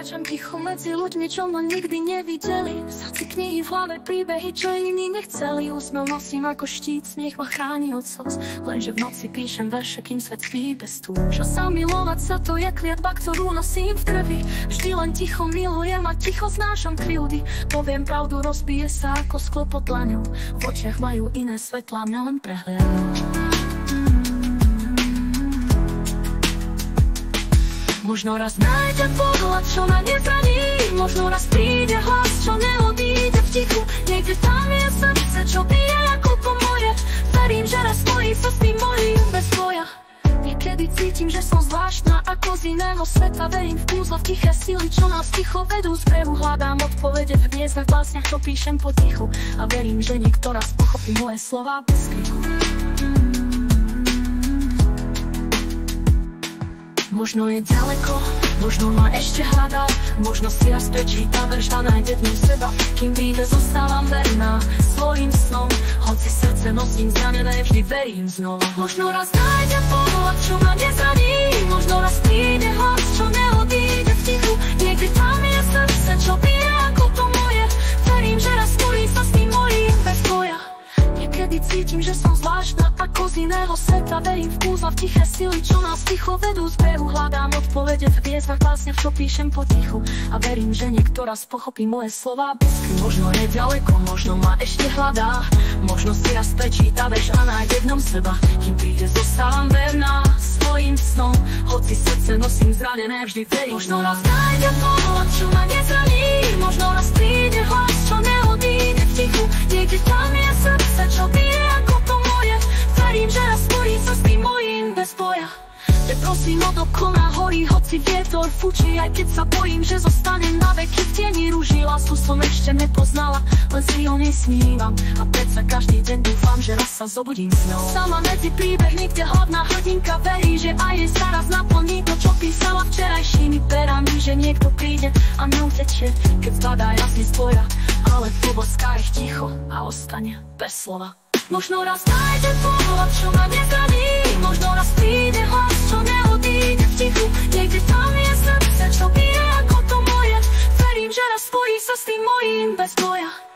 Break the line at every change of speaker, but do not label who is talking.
kráčam ticho medzi ľuďmi, čo ma nikdy nevideli. V srdci knihy, v hlave príbehy, čo iní nechceli. Úsmev nosím ako štít, smiech ma chráni od slz. Lenže v noci píšem verše, kým svet spí bez tú. Čo sa milovať sa, to je kliatba, ktorú nosím v krvi. Vždy len ticho milujem a ticho znášam krivdy. Poviem pravdu, rozbije sa ako sklo pod dlaňou. V očiach majú iné svetlá, mňa len prehliadajú. Možno raz nájde pohľad, čo ma nezraní. Možno raz príde hlas, čo neodíde v tichu. Niekde tam je srdce, čo bije ako to moje. Verím, že raz stojí sa s tým mojím bez boja. Niekedy cítim, že som zvláštna ako z iného sveta. Verím v kúzlo, v tiché sily, čo nás ticho vedú z brehu. Hľadám odpovede v hviezdach, v básniach, čo píšem potichu. A verím, že niekto raz pochopí moje slová bez kriku. Možno je ďaleko, možno ma ešte hľadá. Možno si raz prečíta verš a nájde v ňom seba. Kým vyjde, zostávam verná svojim snom. Hoci srdce nosím zranené, vždy verím znova. Možno raz nájde pohľad, čo ma nezraní. Možno raz príde hlas, čo neodíde v tichu. Niekde tam je srdce, čo bije ako to moje. Verím, že raz stojí sa s tým mojím bez boja. Niekedy cítim, že som zvláštna ako z iného sveta. Verím v kúzla, v tiché sily, čo nás ticho vedú z brehu. Hľadám odpovede v hviezdach, básniach, čo píšem potichu. A verím, že niekto raz pochopí moje slová bez kriku. Možno je ďaleko, možno ma ešte hľadá. Možno si raz prečíta verš a nájde v ňom seba. Kým príde, zostávam verná svojim snom. Hoci srdce nosím zranené, vždy verím. Možno raz nájde pohľad, čo ma nezraní. Možno raz príde hlas, čo neodíde v tichu. Niekde tam je srdce, čo bije ako to moje. Verím, že raz spojí sa s tým mojím bez boja. Neprosím o dokoná horí, hoci vietor fučí. Aj keď sa bojím, že zostanem na veky v tieni rúží. Lásku som ešte nepoznala, len si o nej snívam. A predsa každý deň dúfam, že raz sa zobudím s ňou. Sama medzi príbehmi, kde hlavná hrdinka verí, že aj jej sa raz naplní to, čo písala včerajšími perami. Že niekto príde a neutečie, keď zbadá jasný spoja. Ale poboská ich ticho a ostane bez slova. Možno raz nájde pohľad, čo ma nezraní. Možno raz príde hlas, čo neodíde v tichu. Niekde tam je srdce, čo bije ako to moje. Verím, že raz spojí sa s tým mojím bez boja.